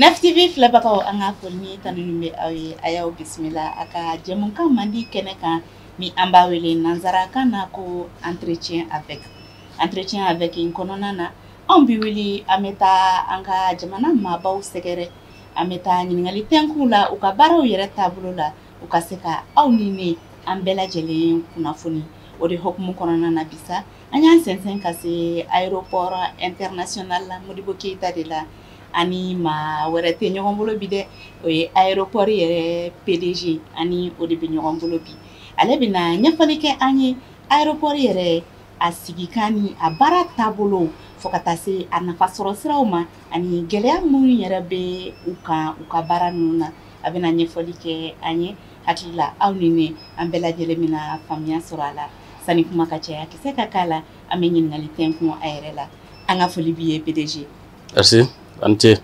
NAF-TV filɛbagaw an ka foli ni tanu bɛ aw ye a y'aw bisimila a ka jɛmukan mandi kɛnɛ kan ni an b'a wele nansarakan na ko entretien avec in kɔnɔna na anw bi wuli an bɛ taa an ka jamana maabaw sɛgɛrɛ an bɛ taa ɲininkali tɛnkuw la u ka baaraw yɛrɛ taabolo la u ka se ka aw ni ne an bɛɛ lajɛlen kunnafoni o de hokumu kɔnɔna na bisa an y'an sɛnsɛn ka se aéroport international la Modibo Keyita de la ani maa wɛrɛ tɛ ɲɔgɔn bolo bi dɛ o ye aéroport yɛrɛ PDG ani o de bɛ ɲɔgɔn bolo bi ale bɛna ɲɛfɔli kɛ an ye aéroport yɛrɛ a sigikan ni a baara taabolo fo ka taa se a nafasɔrɔ siraw ma ani gɛlɛya minnu yɛrɛ bɛ u kan u ka baara ninnu na a bɛna ɲɛfɔli kɛ an ye hakili la aw ni ne an bɛɛ lajɛlen bɛna faamuya sɔrɔ a la sani kuma ka caya kisɛ ka k'a la an bɛ ɲininkali tɛnkun a yɛrɛ la an ka foli b'i ye PDG. Merci. Ante.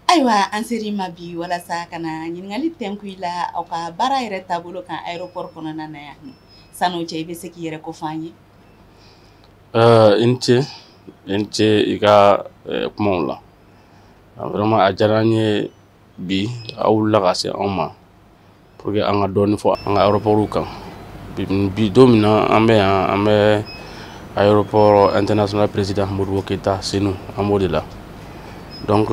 Ayiwa an ser'i ma bi walasa ka na ɲininkali tɛnku i la aw ka baara yɛrɛ taabolo kan aéroport kɔnɔna na yan san'o cɛ i bɛ se k'i yɛrɛ ko fɔ an ye. Ente i ka kumaw la vraiment a diyara an ye bi aw wulila ka se anw ma pour que an ka dɔɔni fɔ an ka aéroportw kan bi don min na an bɛ yan an bɛ aéroport international président Modibo Keyita Senu an b'o de la. Donc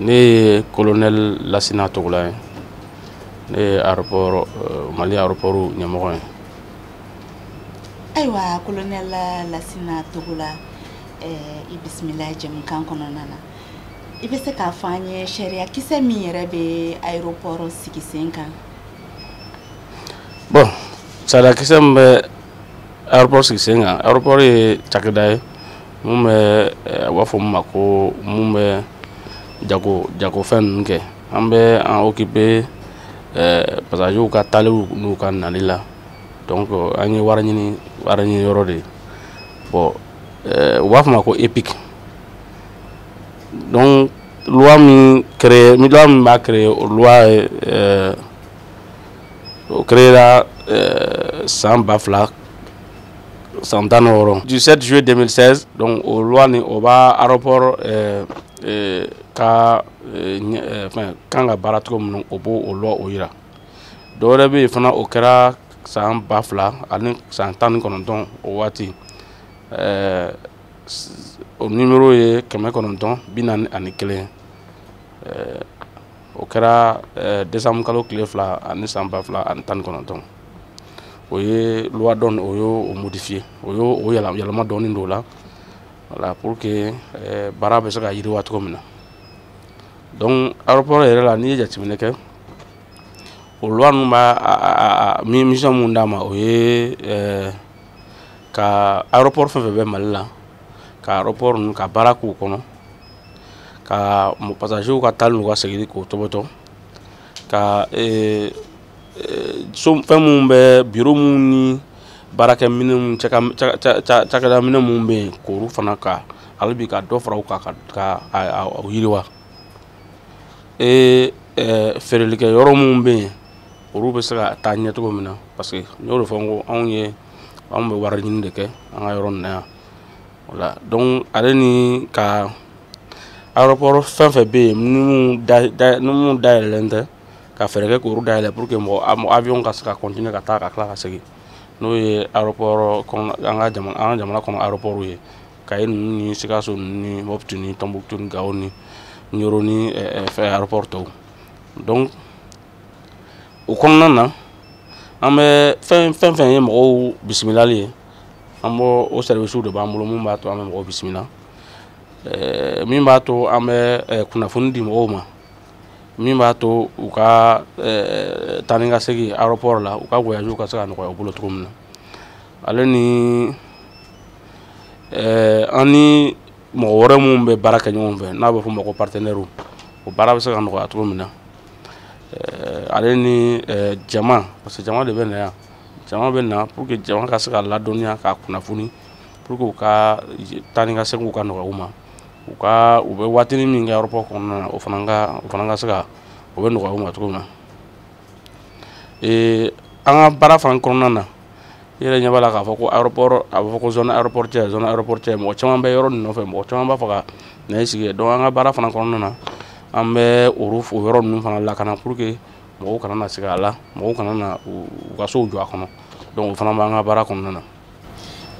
ne ye colonel Lasina Togola ye ne ye aéroport Mali aéroport ɲɛmɔgɔ ye. Ayiwa colonel Lasina Togola i bisimila jɛmukan kɔnɔna na i bɛ se k'a fɔ an ye sariya kisɛ min yɛrɛ bɛ aéroport sigi sen kan. Bon sariya kisɛ min bɛ aéroport sigi sen kan aéroport ye cakɛda ye mun bɛ u b'a fɔ mun ma ko mun bɛ jagofɛn ninnu kɛ an bɛ an occuper passagers ka taaliw n'u ka nali la donc an ye wari ɲini yɔrɔ de ye bon u b'a fɔ ma ko EPIC donc loi min b'a créer o loi ye o créera san 2000 san 16 du 7 juillet 2016 donc o loi ni o b'a aéroport ka kan ka baara cogo min o b'o loi o yira dɔ wɛrɛ bɛ yen fana o kɛra san 2000 ani san 19 o waati o numéro ye 941 o kɛra décembre kalo tile 2 ani san 2019 o ye loi dɔn o y'o modifié o y'o yɛlɛma dɔɔni don la voilà pour que baara bɛ se ka yiriwa cogo min na donc aéroport yɛrɛ la n'i ye jateminɛ kɛ o loi ninnu b'a mission mun d'a ma o ye ka aéroport fɛn fɛn bɛ Mali la ka aéroport ninnu ka baara k'u kɔnɔ ka passagers ka taali n'u ka segin k'o tɔbɔtɔ ka fɛn minnu bɛ bureau minnu ni baarakɛ minɛnw cakɛda minɛn minnu bɛ yen k'olu fana ka hali bi ka dɔ fara u kan ka yiriwa feerelikɛ yɔrɔ minnu bɛ yen olu bɛ se ka taa ɲɛ cogo min na parce que n y'o de fɔ n ko anw bɛ wari ɲini de kɛ an ka yɔrɔ nin na yan voilà donc ale ni ka aéroport fɛn fɛn bɛ yen ni mun dayɛlɛlen tɛ ka fɛɛrɛ kɛ k'olu dayɛlɛ pour que avion ka se ka continuer ka taa ka tila ka segin n'o ye aéroport kɔnɔ an ka jamana kɔnɔ aéroport ye Kayi ninnu ni Sikaso ninnu ni Mopti ni Tombouctou ni Gao ni Nioro ni fɛn aéroport tɔw donc o kɔnɔna na an bɛ fɛn ye mɔgɔw bisimilali ye an b'o o services de b'an bolo mun b'a to an bɛ mɔgɔw bisimila min b'a to an bɛ kunnafoni di mɔgɔw ma min b'a to u ka taa ni ka segin aéroport la u ka voyage ka se ka nɔgɔya u bolo cogo min na ale ni an ni mɔgɔ wɛrɛ minnu bɛ baara kɛ ɲɔgɔn fɛ n'a bɛ fɔ o ma ko partenaires o baara bɛ se ka nɔgɔya cogo min na ale ni jama parce que jama de bɛ na yan jama bɛ na pour que jama ka se ka ladɔnniya ka kunnafoni pour que u ka taa ni ka segin ka nɔgɔya u ma u bɛ waatinin min kɛ aéroport kɔnɔna na o fana ka se ka o bɛ nɔgɔya u ma cogo min na an ka baara fana kɔnɔna na i yɛrɛ ɲɛ b'a la k'a fɔ ko aéroport a bɛ fɔ ko zone aéroportière mɔgɔ caman bɛ yɔrɔ nin nɔfɛ mɔgɔ caman b'a fɔ ka na i sigi donc an ka baara fana kɔnɔna na an bɛ o yɔrɔ ninnu fana lakana pour que mɔgɔw kana na sigi a la, mɔgɔw kana na u ka sow jɔ a kɔnɔ. Donc o fana b'an ka baara kɔnɔna na.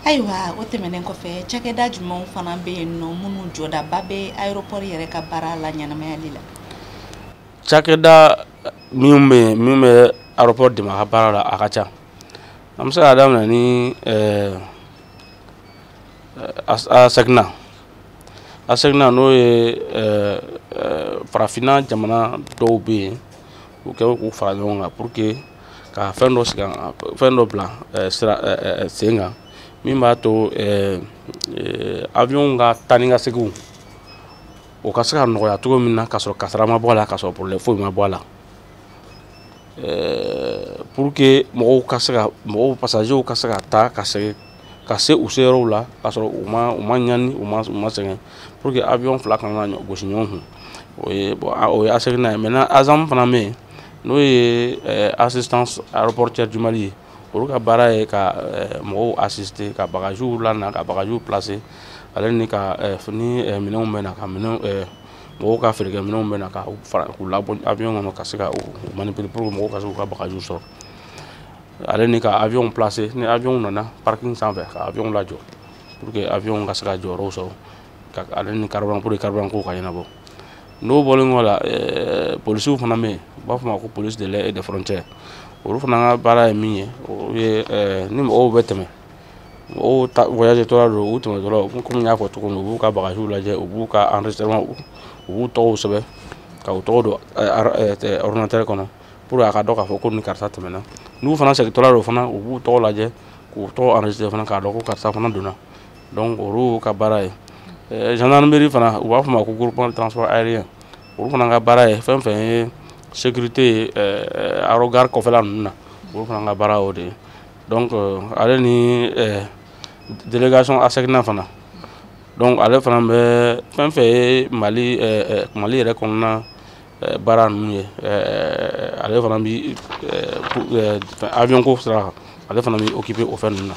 Ayiwa o tɛmɛnen kɔfɛ cakɛda jumɛnw fana bɛ yen nɔ minnu jɔdaba bɛ aéroport yɛrɛ ka baara la ɲɛnamayali la? Cakɛda min bɛ aéroport dɛmɛ a ka baara la a ka ca. An bɛ se k'a daminɛ ni ASECNA n'o ye farafinna jamana dɔw bɛ yen k'u kɛ k'u fara ɲɔgɔn kan pour que ka fɛn dɔ bila sen kan min b'a to avion ka taa ni ka seginw o ka se ka nɔgɔya cogo min na ka sɔrɔ kasara ma bɔ a la, ka sɔrɔ problème foyi ma bɔ a la, pour que mɔgɔw passagers ka se ka taa ka segin ka se u seyɔrɔw la ka sɔrɔ u ma ɲani u ma sɛgɛn, pour que avion fila kana na gosi ɲɔgɔn kun. O ye ASECNA ye. Maintenant ASAM fana bɛ yen n'o ye assistance aéroportuaire du Mali ye, olu ka baara ye ka mɔgɔw assister ka bagages lana ka bagages placer, ale ni ka ni minɛnw bɛ na ka mɔgɔw ka feerekɛ minɛnw bɛ na ka k'u labɔ avion kɔnɔ ka se ka u manipuler pour que mɔgɔw ka se k'u ka bagages sɔrɔ, ale ni ka avion placer ni avion nana parking sanfɛ ka avion lajɔ pour que avion ka se ka jɔyɔrɔw sɔrɔ, ale ni carburant pour que carburant ko ka ɲɛnabɔ. N'o bɔlen kɔ la policiers fana bɛ yen u b'a fɔ ma ko police de l'air et des frontières, olu fana ka baara ye min ye o ye ni mɔgɔw bɛ tɛmɛ mɔgɔw voyage tɔla don u tɛmɛtɔla komi n y'a fɔ cogo min u b'u ka bagages lajɛ u b'u ka enregistrement u b'u tɔgɔw sɛbɛn ka u tɔgɔ don ordinateur kɔnɔ pour que a ka dɔn k'a fɔ ko ni karisa tɛmɛna, n'u fana segintɔla don fana u b'u tɔgɔ lajɛ k'u tɔgɔ enregistrer fana k'a dɔn ko karisa fana donna. Donc olu ka baara ye gendarmerie fana u b'a fɔ ma ko groupement de transport aérien, olu fana ka baara ye fɛn fɛn ye sécurité ye aérogare kɔfɛla ninnu na olu fana ka baara y'o de ye. Donc ale ni délégation ASECNA fana, donc ale fana bɛ fɛn fɛn ye Mali yɛrɛ kɔnɔna baara ninnu ye ale fana bi avion ko sira kan ale fana bi occuper o fɛn ninnu na.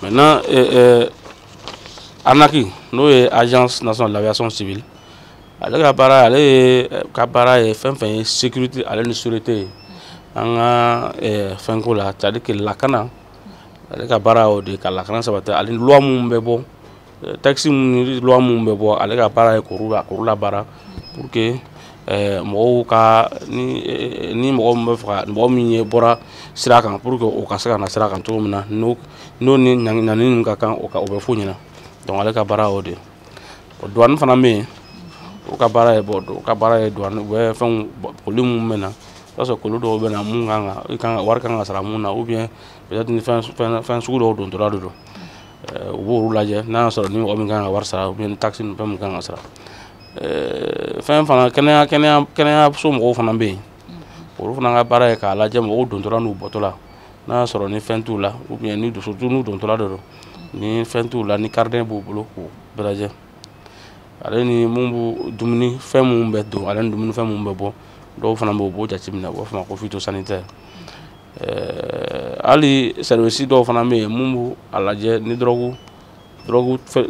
Maintenant ANACI n'o ye agence nationale de l'aviation civile, ale ka baara ye fɛn fɛn ye sécurité ale ni sûreté ye an ka fɛnko la, c'est à dire que lakana ale ka baara y'o de ka lakana sabati, ale loi minnu bɛ bɔ texte ni loi minnu bɛ bɔ ale ka baara ye k'olu labaara pour que mɔgɔw ka ni mɔgɔ min ye bɔra sira kan pour que o ka se ka na sira kan cogo min na n'o ni ɲangini ninnu ka kan o bɛ f'u ɲɛna. Donc ale ka baara y'o de ye. Douane fana bɛ yen o ka baara ye douane u bɛ fɛnw colis minnu bɛ na i b'a sɔrɔ colis dɔw bɛ na mun wari kan ka sara mun na ou bien peut-être ni fɛn sugu dɔw dontɔla de don u b'olu lajɛ n'a y'a sɔrɔ ni mɔgɔ min kan ka wari sara ou bien ni taxe ni fɛn min kan ka sara. Fɛn fana kɛnɛyaso mɔgɔw fana bɛ yen olu fana ka baara ye k'a lajɛ mɔgɔw dontɔla n'u bɔtɔla, n'a y'a sɔrɔ ni fɛn t'u la ou bien ni surtout n'u dontɔla de don ni fɛn t'u la ni carte b'u bolo k'u bɛɛ lajɛ. Ale ni mun b'u dumuni fɛn minnu bɛ don ale ni dumuni fɛn minnu bɛ bɔ dɔw fana b'o b'o jateminɛ u b'a fɔ ma ko phytosanitaire. Hali service dɔw fana bɛ yen mun b'u a lajɛ ni drogue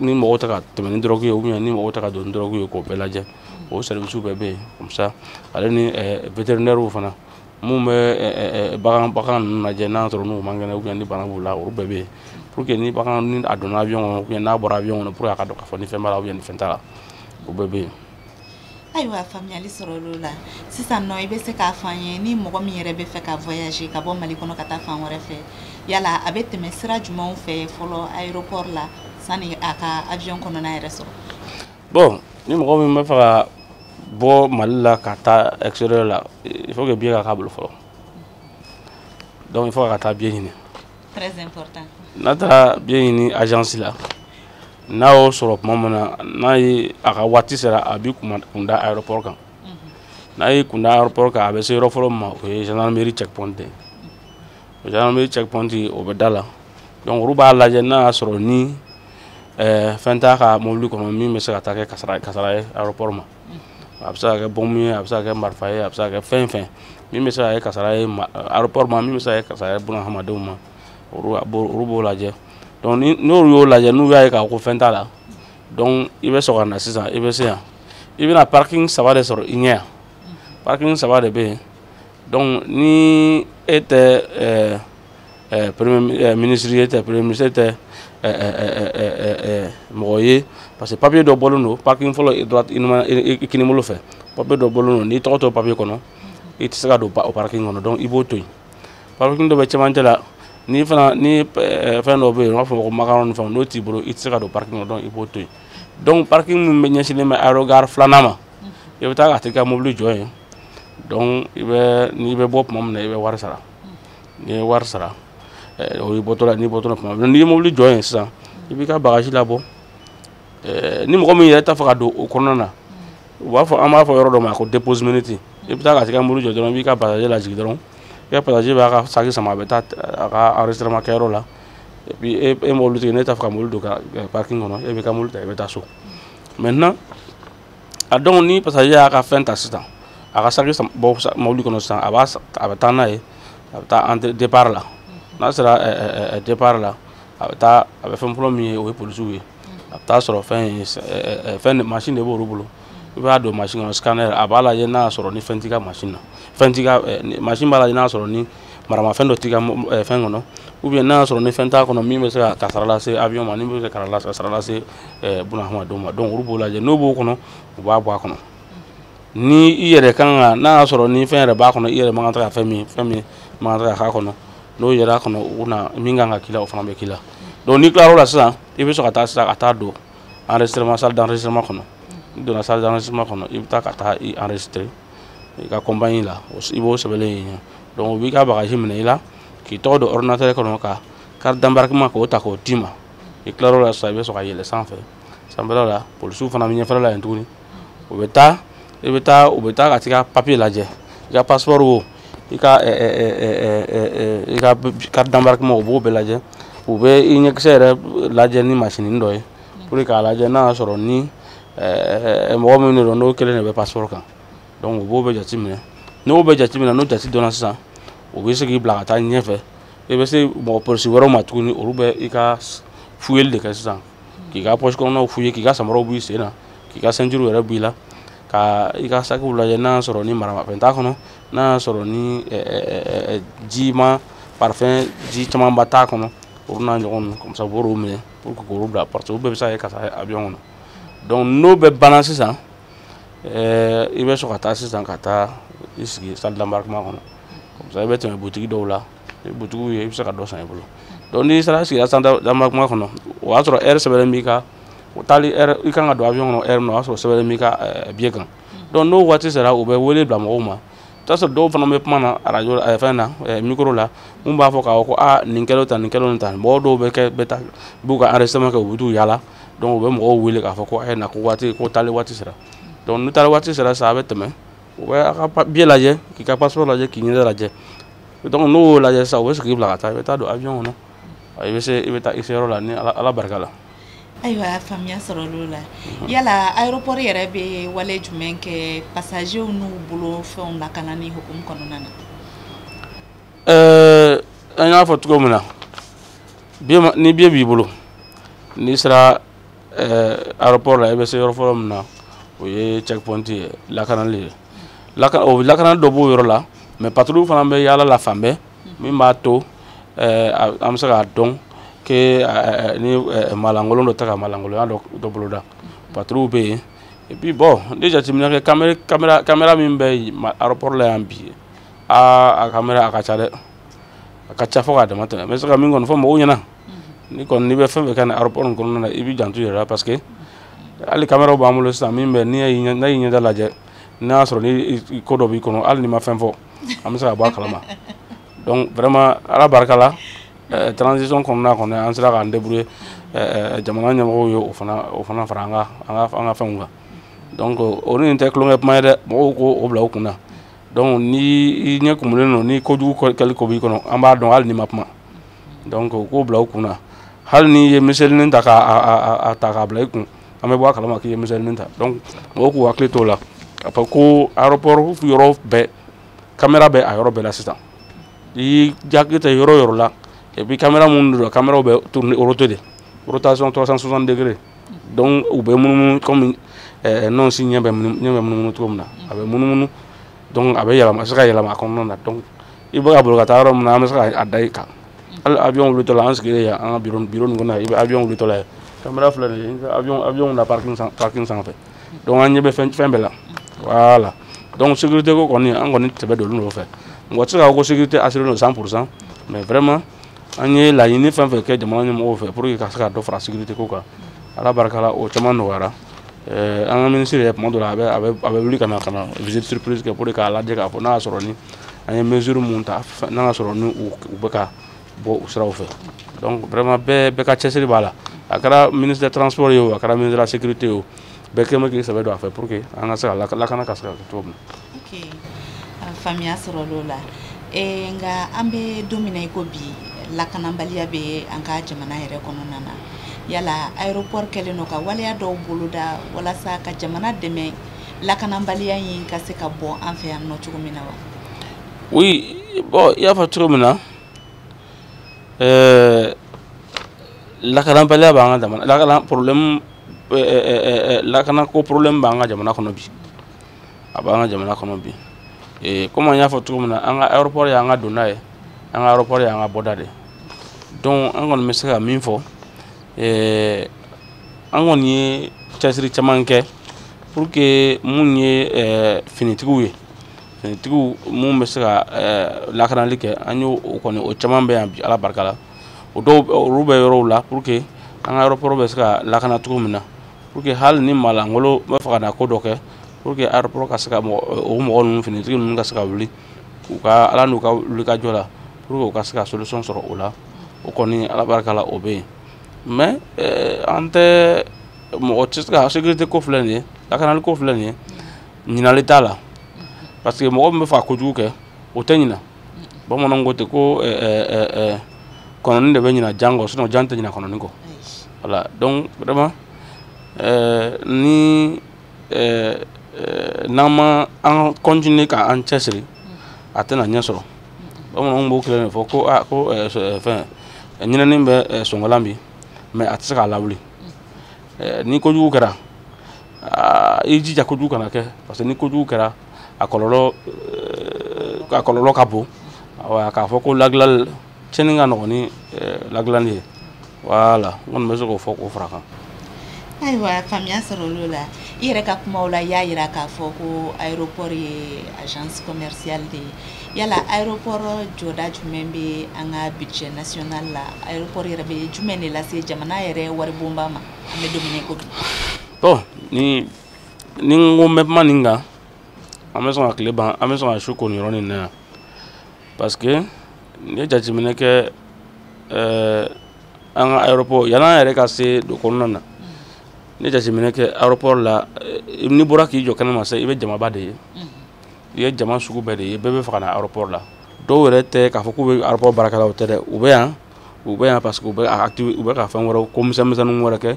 ni mɔgɔw tɛ ka tɛmɛ ni drogue ye ou bien ni mɔgɔw tɛ ka don ni drogue ye k'o bɛɛ lajɛ, o service bɛɛ bɛ yen comme ça. Ale ni vétérinaire fana mun bɛ bagan ninnu lajɛ n'a sɔrɔ n'u man kɛnɛ ou bien ni bana b'u la olu bɛɛ bɛ yen pour que ni bagan ni a donna avion kɔnɔ ou bien n'a bɔra avion kɔnɔ pour que a ka dɔn k'a fɔ ni fɛn b'a la ou bien ni fɛn t'a la o bɛɛ bɛ yen. Ayiwa faamuyali sɔrɔ olu la sisan nɔ i bɛ se k'a fɔ an ye ni mɔgɔ min yɛrɛ bɛ fɛ ka voyager ka bɔ Mali kɔnɔ ka taa fan wɛrɛ fɛ yala a bɛ tɛmɛ sira jumɛnw fɛ fɔlɔ aéroport la sani a ka avion kɔnɔna yɛrɛ sɔrɔ? Bon ni mɔgɔ min bɛ fɛ ka bɔ Mali la ka taa extérieur la il faut que billet ka k'a bolo fɔlɔ, donc il faut ka taa billet ɲini. Très important. N'a taara billet ɲini agence la n'a y'o sɔrɔ tuma min na n'a ye a ka waati sera a b'i kunda aéroport kan, n'a y'i kunda aéroport kan a bɛ se yɔrɔ fɔlɔ min ma o ye gendarmerie checkpoint ye, o gendarmerie checkpoint o bɛ da la, donc olu b'a lajɛ n'a y'a sɔrɔ ni fɛn t'a ka mobili kɔnɔ min bɛ se ka taa kɛ kasara ye aéroport ma, a bɛ se ka kɛ bombe ye a bɛ se ka kɛ marifa ye a bɛ se ka kɛ fɛn fɛn min bɛ se ka kɛ kasara ye aéroport ma min bɛ se ka kɛ kasara ye bunahadamadenw ma olu b'o lajɛ. Donc n'olu y'o lajɛ n'u y'a ye k'a ko fɛn t'a la donc i bɛ sɔrɔ ka na sisan i bɛ se yan i bɛna parking 3 de sɔrɔ i ɲɛ parking 3 de bɛ yen donc ni e tɛ premier ministre ye tɛ premier ministre tɛ mɔgɔ ye parce que papier dɔ bɔlen don parking fɔlɔ droite i kini bolo fɛ papier dɔ bɔlen don n'i tɔgɔ to papier kɔnɔ i tɛ se ka don o parking kɔnɔ donc i b'o to yen parking dɔ bɛ cɛmancɛ la ni fana ni fɛn dɔ bɛ yen u b'a fɔ ko macaron ni fɛnw n'o t'i bolo i tɛ se ka don parking kɔnɔ donc i b'o to yen donc parking min bɛ ɲɛsinnen bɛ aérogare 2nan ma i bɛ taa ka t'i ka mobili jɔ yen donc n'i bɛ bɔ tuma min na i bɛ wari sara n'i ye wari sara o ye bɔtɔ la n'i bɔtɔ la tuma min n'i ye mobili jɔ yen sisan i b'i ka bagaji labɔ ni mɔgɔ min yɛrɛ t'a fɛ ka don o kɔnɔna na u b'a fɔ an b'a fɔ yɔrɔ dɔ ma ko dépose minute i bɛ taa ka t'i ka mobili jɔ dɔrɔn i b'i ka passager lajigin dɔrɔn i ka passager b'a ka saki sama a bɛ taa a ka enregistrement kɛyɔrɔ la et puis e mobilitigi ne t'a fɛ ka mobili don ka parking kɔnɔ e b'i ka mobili ta i bɛ taa so maintenant a donc ni passager y'a ka fɛn ta sisan a ka saki bɔ mobili kɔnɔ sisan a bɛ taa n'a ye a bɛ taa départ la n'a sera départ la a bɛ fɛn fɔlɔ min ye o ye policiw ye a bɛ taa sɔrɔ fɛn machine de b'olu bolo i b'a don machine kɔnɔ scanner a b'a lajɛ n'a y'a sɔrɔ ni fɛn t'i ka machine na machine b'a lajɛ n'a y'a sɔrɔ ni maramafɛn dɔ t'i ka fɛn kɔnɔ ou bien n'a y'a sɔrɔ ni fɛn t'a kɔnɔ min bɛ se ka kasara lase avion ma min bɛ se ka kasara lase bunahadamadenw ma donc olu b'o lajɛ n'o b'o kɔnɔ u b'a bɔ a kɔnɔ ni i yɛrɛ kan ka n'a y'a sɔrɔ ni fɛn yɛrɛ b'a kɔnɔ i yɛrɛ man kan tɛ ka fɛn min man kan tɛ ka k'a kɔnɔ n'o yɛrɛ kɔnɔ u na min kan ka k'i la o fana bɛ k'i la donc n'i kilar'o la sisan i bɛ sɔn ka taa sisan ka taa don enregistrement salle d'enregistrement kɔnɔ n'i donna salle d'enregistrement kɔnɔ i bɛ taa ka taa i enregistrer i ka compagnie la i b'o sɛbɛnlen yen donc u b'i ka bagaji minɛ i la k'i tɔgɔ don ordinateur kɔnɔ ka carte d'embarquement k'o ta k'o d'i ma i kilar'o la sisan i bɛ sɔn ka yɛlɛn sanfɛla la polisiw fana bɛ ɲɛfɛla la yen tuguni u bɛ taa ka t'i ka papier lajɛ i ka passeport o i ka carte d'embarquement o b'o bɛɛ lajɛ u bɛ i ɲɛkisɛ yɛrɛ lajɛ ni machine dɔ ye pour que k'a lajɛ n'a y'a sɔrɔ ni mɔgɔ min de don n'o kelen de bɛ passeport kan donc u b'o bɛɛ jateminɛ n'o bɛɛ jateminɛ n'o jate dɔnna sisan u bɛ se k'i bila ka taa ɲɛfɛ i bɛ se mɔgɔ polisi wɛrɛw ma tuguni olu bɛ i ka fuyeli de kɛ sisan k'i ka poche kɔnɔnaw fouiller k'i ka samaraw b'i sen na k'i ka ceinture yɛrɛ b'i la ka i ka sakiw lajɛ n'a y'a sɔrɔ ni maramafɛn t'a kɔnɔ n'a y'a sɔrɔ ni jima parfum ji camanba t'a kɔnɔ olu n'a ɲɔgɔn ninnu comme ça u b'olu minɛ pour que k'olu bila parce que olu bɛɛ bɛ se ka kɛ ka taa avion kɔnɔ donc n'o bɛɛ banna sisan i bɛ sɔn ka taa sisan ka taa i sigi salle d'embarquement kɔnɔ comme ça i bɛ tɛmɛ butigi dɔw la ni butigiw ye i bɛ se ka dɔ san i bolo donc n'i sera sigi salle d'embarquement kɔnɔ o y'a sɔrɔ heure sɛbɛnlen b'i ka o taali heure i kan ka don avion kɔnɔ heure min na o y'a sɔrɔ sɛbɛnlen b'i ka billet kan donc n'o waati sera u bɛ wele bila mɔgɔw ma i bɛ t'a sɔrɔ dɔw fana bɛ kuma na radio fɛn na micro la mun b'a fɔ k'a fɔ ko nin kɛlen tan nin kɛlen tan mɔgɔ dɔw bɛ taa b'u ka enregistrement kɛ u bɛ t'u yaala donc u bɛ mɔgɔw wele k'a fɔ ko a ye na ko taali waati sera donc ni taali waati sera sisan a bɛ tɛmɛ u bɛ a ka billet lajɛ k'i ka passeport lajɛ k'i ɲɛda lajɛ donc n'o y'o lajɛ sisan u bɛ sigi bila ka taa i bɛ taa don avion kɔnɔ i bɛ taa i se yɔrɔ la ni ala barika la. Ayiwa faamuya sɔrɔla la yala aéroport yɛrɛ bɛ wale jumɛn kɛ passagers n'u bolo fɛnw lakanani hukumu kɔnɔna na. An y'a fɔ cogo min na ni billet b'i bolo n'i sera aéroport la i bɛ se yɔrɔ fɔlɔ min na o ye checkpoint ye lakanali ye lakanali dɔ b'o yɔrɔ la mais patrouille fana bɛ yaala la fan bɛɛ min b'a to an bɛ se k'a dɔn que ni malangolon dɔ ta ka malangolonya dɔ boloda patrouille bɛ yen et puis bon ni jateminɛ kɛ caméra min bɛ aéroport la yan bi a caméra a ka ca dɛ a ka ca fo k'a dama tɛmɛ n bɛ se ka min kɔni fɔ mɔgɔw ɲɛna ni bɛ fɛn fɛn kɛ ni aéroport in kɔnɔna na i b'i janto i yɛrɛ la parce que hali caméra b'an bolo sisan min bɛ n'a y'i ɲɛda lajɛ n'a y'a sɔrɔ ni ko dɔ b'i kɔnɔ hali n'i ma fɛn fɔ an bɛ se ka bɔ a kalama donc vraiment ala barika la transition kɔnɔna kɔnɔ an sera k'an débrouiller jamana ɲɛmɔgɔw ye o fana fara an ka fɛnw kan donc o ni tɛ tulonkɛ kuma ye dɛ mɔgɔw k'o bila u kunna donc ni i ɲɛ kumunen don ni kojugu kɛli ko b'i kɔnɔ an b'a dɔn hali n'i ma kuma donc k'o bila u kunna hali n'i ye misɛlinin ta k'a bila i kun an bɛ bɔ a kalama k'i ye misɛlinin ta donc mɔgɔw k'u hakili t'o la k'a fɔ ko aéroport yɔrɔ bɛɛ caméra bɛ a yɔrɔ bɛɛ la sisan i jakite yɔrɔ o yɔrɔ la et puis caméra minnu don caméraw bɛ tourner rotation 360 degrés donc u bɛ munumunu comme nɔnsi ɲɛ bɛ munumunu cogo min na a bɛ munumunu donc a bɛ yɛlɛma a bɛ se ka yɛlɛma a kɔnɔna na donc i bɛ ka bolo ka taa yɔrɔ min na an bɛ se ka a da i kan hali avion wulitɔ la an sigilen yan an ka bureau nin kɔnɔ yan i bɛ avion wulitɔ la yan caméra filɛ nin ye avion na parking sanfɛ donc an ɲɛ bɛ fɛn bɛɛ la voilà donc sécurité ko kɔni an kɔni tɛbɛ don olu nɔfɛ mɔgɔ tɛ se k'a fɔ ko sécurité assurée don 100% mais vraiment an ye laɲini fɛn fɛn kɛ jamana ɲɛmɔgɔw fɛ pour que ka se ka dɔ fara sécurité ko kan ala barika la o caman nɔgɔyara an ka ministre yɛrɛ tuma dɔ la a bɛ wuli ka na visite surprise kɛ pour que k'a lajɛ k'a fɔ n'a y'a sɔrɔ ni an ye mesure mun ta n'a y'a sɔrɔ ni u bɛ ka bɔ u siraw fɛ donc vraiment bɛɛ ka cɛsiri b'a la a kɛra ministre des transports ye o a kɛra ministre de la sécurité ye o bɛɛ kɛ bɛ k'i sɛbɛ don a fɛ pour que an ka se ka lakana ka se ka kɛ cogo min na. Ok, faamuya sɔrɔ l'o la nka an bɛ don min na i ko bi lakanabaliya bɛ an ka jamana yɛrɛ kɔnɔna na yala aéroport kɛlen don ka waleya dɔw boloda walasa ka jamana dɛmɛ lakanabaliya in ka se ka bɔ an fɛ yan nɔ cogo min na wa. Oui, bon, i y'a fɔ cogo min na lakanabaliya b'an ka jamana lakana ko problème b'an ka jamana kɔnɔ bi a b'an ka jamana kɔnɔ bi comme an y'a fɔ cogo min na an ka aéroport y'an ka donda ye an ka aéroport y'an ka bɔda de donc an kɔni bɛ se ka min fɔ an kɔni ye cɛsiri caman kɛ pour que mun ye finitigiw ye finitigiw mun bɛ se ka lakanali kɛ an y'o kɔni o caman bɛ yan bi ala barika la olu bɛ yɔrɔw la pour que an ka aéroport bɛ se ka lakana cogo min na pour que hali ni malangolo bɛ fɛ ka na ko dɔ kɛ pour que aéroport ka se ka o mɔgɔ ninnu finitigi ninnu ka se ka wuli ala n'u ka wulikajɔ la pour que u ka se ka solution sɔrɔ o la o kɔni ala barika la o bɛ yen mais an tɛ mɔgɔ tɛ se ka sécurité ko filɛ nin ye lakanali ko filɛ nin ye ɲinali t'a la parce que mɔgɔ min bɛ fɛ ka kojugu kɛ o tɛ ɲina bamananw ko ten ko kɔnɔni de bɛ ɲina jan kɔ sinon jan tɛ ɲina kɔnɔni kɔ voilà donc vraiment ni n'an ma an continuer ka an cɛsiri a tɛna ɲɛ sɔrɔ bamananw b'o kelen de fɔ ko ko fɛn ɲinɛni bɛ sɔngɔlan bi mais a tɛ se k'a lawuli ni kojugu kɛra i jija kojugu kana kɛ parce que ni kojugu kɛra a kɔlɔlɔ ka bon k'a fɔ ko lagilali tiɲɛni ka nɔgɔn ni lagilani ye voilà n kɔni bɛ se k'o fɔ k'o fara kan. Ayiwa faamuya sɔrɔ olu la i yɛrɛ ka kumaw la i y'a yira k'a fɔ ko aéroport ye agence commerciale de ye yala aéroport jɔda jumɛn bɛ an ka budget national la aéroport yɛrɛ bɛ jumɛn de lase jamana yɛrɛ waribonba ma an bɛ don min na i ko bi. bon ni n ko n bɛ kuma nin kan an bɛ sɔn ka tile ban an bɛ sɔn ka su ko nin yɔrɔnin na yan parce que n ye jateminɛ kɛ an ka aéroport yan'an yɛrɛ ka se don kɔnɔna na ne jateminɛ kɛ aéroport la n'i bɔra k'i jɔ kɛnɛma sisan i bɛ jamaba de ye i ye jama sugu bɛɛ de ye bɛɛ bɛ fɛ ka na aéroport la dɔw yɛrɛ tɛ k'a fɔ k'u bɛ aéroport baarakɛlaw tɛ dɛ u bɛ yan parce que u bɛ ka fɛn wɛrɛw ko misɛnninw wɛrɛ kɛ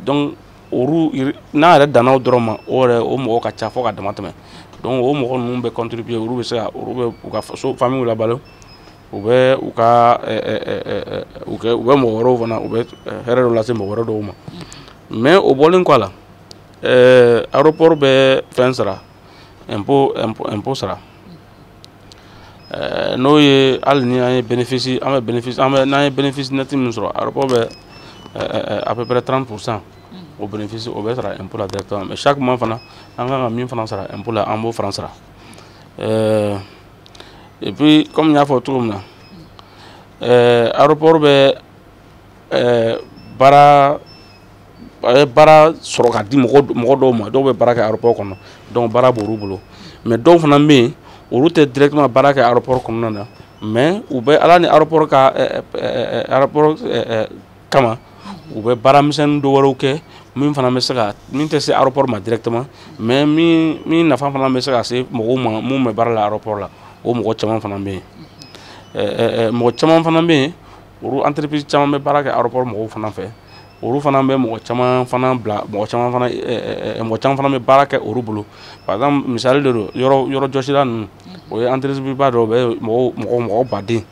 donc olu n'a yɛrɛ dannaw dɔrɔn ma o mɔgɔ ka ca fo ka dama tɛmɛ donc o mɔgɔ ninnu bɛ contribuer olu bɛ se ka olu bɛ u ka famille labalo u bɛ u bɛ mɔgɔ wɛrɛw fana u bɛ hɛrɛ dɔ lase mɔgɔ wɛrɛ dɔw ma mais o bɔlen kɔ a la aéroport bɛ fɛn sara impôt sara n'o ye hali ni an ye bénéfice n'an ye bénéfice net min sɔrɔ aéroport bɛ à peu près 30% o bénéfice o bɛ sara impôt la directement mais chaque mois fana an kan ka min fana sara impôt la an b'o fana sara et puis comme n y'a fɔ cogo min na aéroport bɛ baara sɔrɔ ka di mɔgɔ dɔw ma dɔw bɛ baara kɛ aéroport kɔnɔ donc baara b'olu bolo mais dɔw fana bɛ yen olu tɛ directement baara kɛ aéroport kɔnɔna na mais u bɛ ala ni aéroport ka kama u bɛ baara misɛnnin dɔ wɛrɛw kɛ min fana bɛ se ka min tɛ se aéroport ma directement mais min nafa fana bɛ se ka se mɔgɔw ma mun bɛ baara la aéroport la o mɔgɔ caman fana bɛ yen mɔgɔ caman fana bɛ yen olu entreprise caman bɛ baara kɛ aéroport mɔgɔw fana fɛ olu fana bɛ mɔgɔ caman fana bila mɔgɔ caman fana bɛ baara kɛ olu bolo par exemple misali de don yɔrɔ jɔsila ninnu o ye entreprise ba dɔ bɛ mɔgɔ baden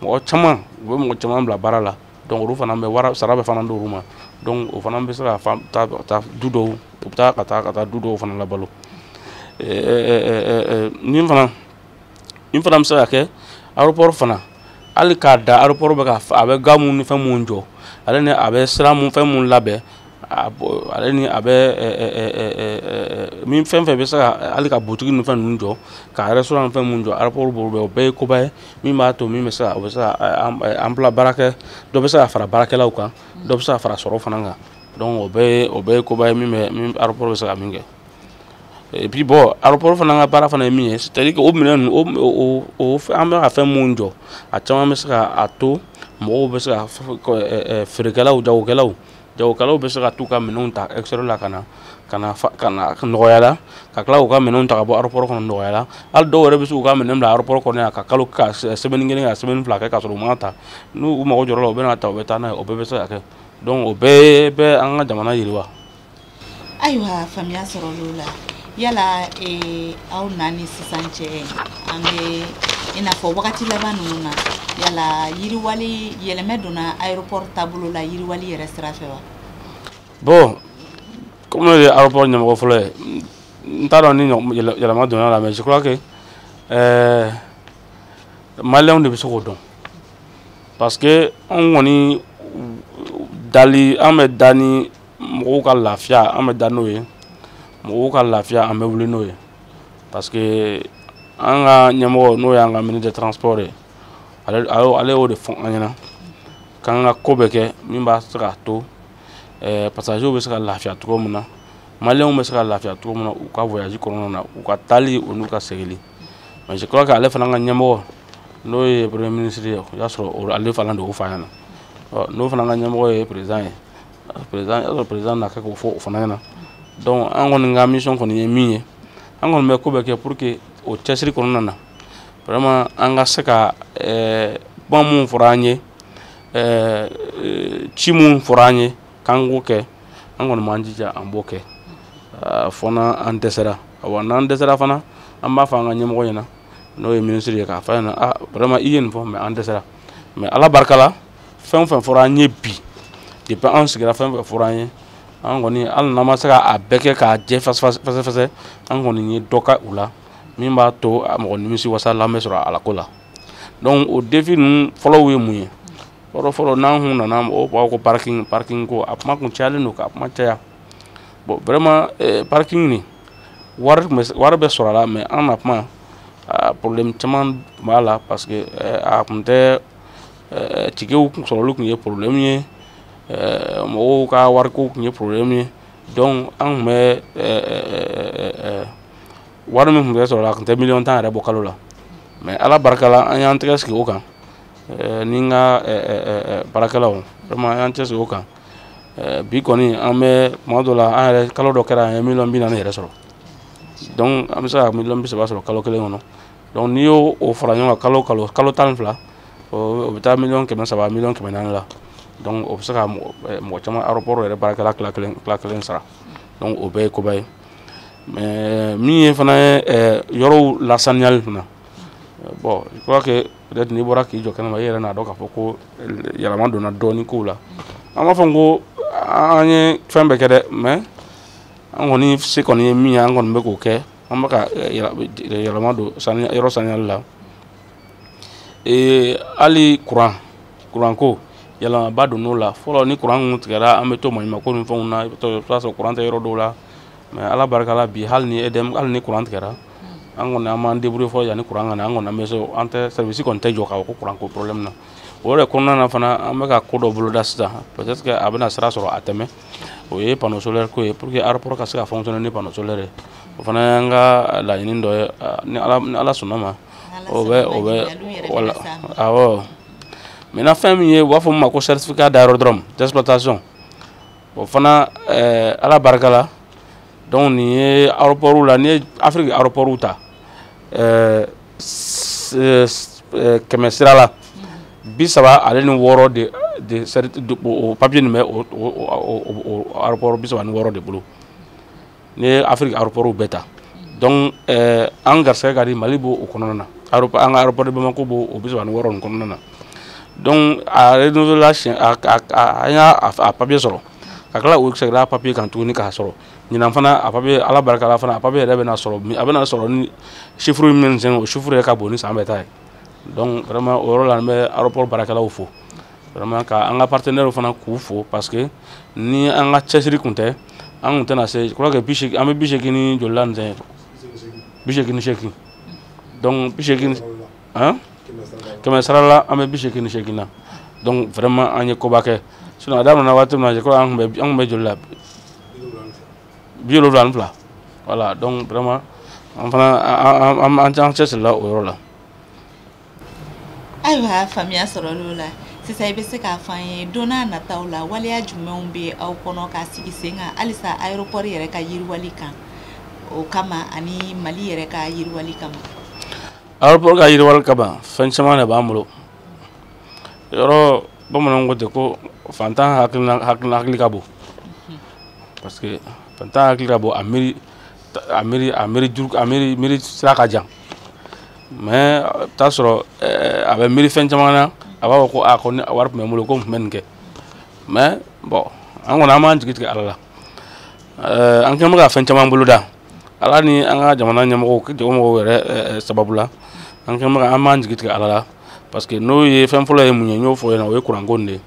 mɔgɔ caman u bɛ mɔgɔ caman bila baara la donc olu fana bɛ sara bɛ fana d'olu ma donc o fana bɛ se ka taa du dɔw u bɛ taa ka taa du dɔw fana labalo nin fana bɛ se ka kɛ aéroport fana hali k'a da aéroport bɛ ka a bɛ ga mun ni fɛn mun jɔ ale ni a bɛ sira mun fɛn mun labɛn ale ni a bɛ min fɛn fɛn bɛ se ka hali ka butigi ni fɛn ninnu jɔ ka restaurant ni fɛn mun jɔ aéroport b'o bɛɛ o bɛɛ ye koba ye min b'a to min bɛ se ka o bɛ se ka emploi baarakɛ dɔ bɛ se ka fara baarakɛlaw kan dɔ bɛ se ka fara sɔrɔ fana kan donc o bɛɛ ye koba ye min aéroport bɛ se ka min kɛ et puis bon aéroport fana ka baara fana ye min ye c'est à dire que o minɛn ninnu o an bɛ ka fɛn mun jɔ a caman bɛ se ka a to mɔgɔw bɛ se ka feerekɛlaw jagokɛlaw bɛ se ka t'u ka minɛnw ta extérieur la ka na nɔgɔya la ka tila k'u ka minɛnw ta ka bɔ aéroport kɔnɔ nɔgɔya la hali dɔw yɛrɛ bɛ se k'u ka minɛn bila aéroport kɔnɔ yan ka kalo ka semaine kelen ka semaine fila kɛ ka sɔrɔ u ma ta n'u mago jɔra la u bɛ na ta u bɛ taa n'a ye o bɛɛ bɛ se ka kɛ donc o bɛɛ bɛ an ka jamana yiriwa. Ayiwa faamuya sɔrɔ olu la yala aw naani sisan cɛ an bɛ i n'a fɔ wagati laban ninnu na yala yiriwali yɛlɛmɛ donna aéroport taabolo la yiriwali yɛrɛ sira fɛ wa. Bon comme ne ye aéroport ɲɛmɔgɔ fɔlɔ ye n t'a dɔn ni yɛlɛma donna la mais je crois que maliyɛnw de bɛ se k'o dɔn parce que an kɔni an bɛ da ni mɔgɔw ka lafiya an bɛ da n'o ye mɔgɔw ka lafiya an bɛ wuli n'o ye parce que an ka ɲɛmɔgɔ n'o y'an ka ministre de transport ye ale y'o de fɔ an ɲɛna k'an ka ko bɛɛ kɛ min b'a se k'a to passagers bɛ se ka lafiya cogo min na maliyɛnw bɛ se ka lafiya cogo min na u ka voyage kɔnɔna na u ka taali o n'u ka segili mais je crois que ale fana ka ɲɛmɔgɔ n'o ye premier ministre ye o y'a sɔrɔ ale fana de y'o fɔ an ɲɛna n'o fana ka ɲɛmɔgɔ ye président ye président na kɛ k'o fɔ o fana ɲɛna donc an kɔni ka mission kɔni ye min ye an kɔni bɛ ko bɛɛ kɛ pour que o cɛsiri kɔnɔna na vraiment an ka se ka kuma mun fɔra an ye ci mun fɔra an ye k'an k'o kɛ an kɔni b'an jija an b'o kɛ fɔ n'an dɛsɛra wa n'an dɛsɛra fana an b'a fɔ an ka ɲɛmɔgɔ ɲɛna n'o ye ministre ye k'a fɔ a ɲɛna vraiment i ye nin fɔ mais an dɛsɛra mais ala barika la fɛn o fɛn fɔra an ye bi depuis an sigira fɛn o fɛn fɔra an ye an kɔni hali n'an ma se k'a bɛɛ kɛ k'a jɛ fɛsɛfɛsɛ an kɔni ye dɔ ka u la min b'a to mɔgɔ nimisi wasala an bɛ sɔrɔ ala ko la donc o défi ninnu fɔlɔw ye mun ye fɔlɔ n'an kun nana mɔgɔw b'a ko parking ko a kuma kun cayalen don k'a kuma caya bon vraiment parking nin wari bɛ sɔrɔ a la mais an na kuma problème caman b'a la parce que a kun tɛ tickets sɔrɔli kun ye problème ye mɔgɔw ka wariko kun ye problème ye donc an kun bɛ wari min kun bɛ sɔrɔ a kun tɛ miliyɔn 10 yɛrɛ bɔ kalo la mais ala barika la an y'an tɛgɛ sigi o kan ni n ka baarakɛlaw vraiment an y'an tɛgɛ sigi o kan bi kɔni an bɛ tuma dɔ la an yɛrɛ kalo dɔ kɛra an ye miliyɔn 40 yɛrɛ sɔrɔ donc an bɛ se ka miliyɔn 30 sɔrɔ kalo kelen kɔnɔ donc n'i y'o fara ɲɔgɔn kan kalo 12 o bɛ taa miliyɔn 300 miliyɔn 400 la donc o bɛ se ka mɔgɔ caman aéroport yɛrɛ baarakɛla tila kelen sara donc o bɛɛ ye koba ye mais min ye fana ye yɔrɔw lasaniyali fana bon je crois que peut-être n'i bɔra k'i jɔ kɛnɛma i yɛrɛ n'a dɔn k'a fɔ ko yɛlɛma donna dɔɔni kow la an b'a fɔ ko an ye fɛn bɛɛ kɛ dɛ mais an kɔni se kɔni ye min ye an kɔni bɛ k'o kɛ an bɛ ka yɛlɛma don yɔrɔ saniyali la hali kuran ko yɛlɛmaba don n'o la fɔlɔ ni kuran kun tigɛra an bɛ to maɲumako ni fɛnw na i bɛ taa sɔrɔ kuran tɛ yɔrɔ dɔw la mais ala barika la bi hali ni kuran tigɛra an kɔni an b'an débrouiller fɔ yanni kuran ka na an kɔni an bɛ se an tɛ service kɔni tɛ jɔ k'a fɔ ko kuran ko problème na o yɛrɛ kɔnɔna na fana an bɛ ka ko dɔ boloda sisan peut-être que a bɛna sira sɔrɔ a tɛmɛ o ye panneau solaire ko ye pour que aéroport ka se ka fonctionner ni panneau solaire ye o fana y'an ka laɲini dɔ ye ni ala sɔnna ma o bɛ wala awɔ maintenant fɛn min ye u b'a fɔ min ma ko certificat d'aérodrome d'exploitation o fana ala barika la donc nin ye aéroportw la n'i ye Afrique aéroportw ta kɛmɛ sira la 30 ale ni 6 de o papier nin bɛ o aéroport 36 de bolo n'i ye Afrique aéroportw bɛɛ ta donc an garisɛgɛ ka di Mali b'o o kɔnɔna na an ka aéroport de Bamako b'o o 36 nin kɔnɔna na donc a renouvelé an y'a papier sɔrɔ ka kala o sɛgɛrɛ papier kan tuguni k'a sɔrɔ ɲinan fana a papier ala barika la fana a papier yɛrɛ bɛna sɔrɔ a bɛna sɔrɔ ni chiffre min sɛn o chiffre ka bon ni san bɛɛ ta ye donc vraiment o yɔrɔ la an bɛ aéroport baarakɛlaw fo vraiment ka an ka partenaire fana k'u fo parce que ni an ka cɛsiri kun tɛ an kun tɛna se je crois que an bɛ 80 ni joli la nin sɛn 88 donc 80 hein kɛmɛ sara la an bɛ 88 na donc vraiment an ye koba kɛ sinon a daminɛna waati min na je crois an kun bɛ joli la 72 voilà donc vraiment an fana an cɛsirila o yɔrɔ la. Ayiwa faamuya sɔrɔla la sisan I bɛ se k'a fɔ an ye don n'a nataw la waleya jumɛnw bɛ aw kɔnɔ k'a sigi sen kan halisa aéroport yɛrɛ ka yiriwali kan o kama ani Mali yɛrɛ ka yiriwali kama. Aéroport ka yiriwali kama fɛn caman de b'an bolo yɔrɔ bamananw ko ten ko fantan hakili ka bon parce que fantan hakili ka bon a miiri sira ka jan mais t'a sɔrɔ a bɛ miiri fɛn caman na a b'a fɔ ko a ko ni wari tun bɛ n bolo ko n tun bɛ nin kɛ mais bon an kɔni an b'an jigi tigɛ Ala la an kɛlen bɛ ka fɛn caman bolo da Ala ni an ka jamana ɲɛmɔgɔw yɛrɛ sababu la an kɛlen bɛ ka an b'an jigi tigɛ Ala la parce que n'o ye fɛn fɔlɔ ye mun ye n y'o fɔ yen o ye courant ko in de ye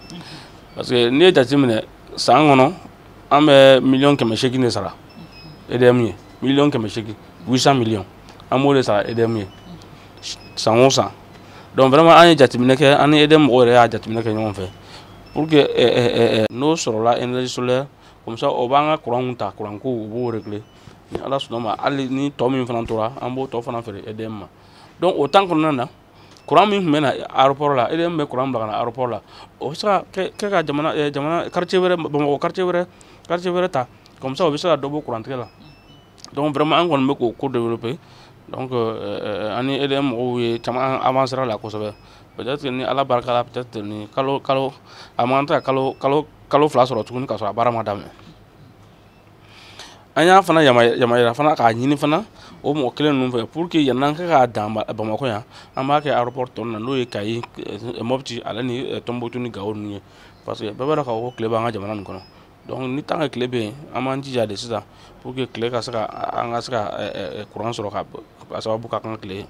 parce que n'i ye jateminɛ san kɔnɔ an bɛ 1,8 de sara EDM ye 1,8 800 millions an b'o de sara EDM ye san o san donc vraiment an ye jateminɛ kɛ an ni EDM mɔgɔw yɛrɛ y'a jateminɛ kɛ ɲɔgɔn fɛ pour que n'o sɔrɔla énergie solaire comme ça o b'an ka courant ta courant ko u b'o régler ni Ala sɔnna ma hali ni tɔ min fana tora an b'o tɔ fana feere EDM ma donc o temps kɔnɔna na courant min tun bɛ na aéroport la EDM bɛ courant bila ka na aéroport la o bɛ se ka kɛ ka jamana quartier wɛrɛ Bamakɔ quartier wɛrɛ ta comme ça o bɛ se ka dɔ bɔ courant tigɛ la donc vraiment an kɔni bɛ k'o ko développer donc an ni EDM mɔgɔw ye caman avancera la kosɛbɛ peut-être que ni Ala barika la peut-être ni kalo a man kan ka kalo 2 sɔrɔ tuguni ka sɔrɔ a baara ma daminɛ an y'a fana yamaruya fana k'a ɲini fana o mɔgɔ kelen ninnu fɛ pour que yan'an ka k'a dan Bamakɔ yan an b'a kɛ aéroport tɔ na n'o ye Kayi Mopti ale ni Tombouctou ni Gao ninnu ye parce que bɛɛ b'a dɔn k'a fɔ ko tile b'an ka jamana nin kɔnɔ donc ni tant que tile bɛ yen an b'an jija de sisan pour que tile ka se ka an ka se ka courant sɔrɔ ka sababu ka kan tile ye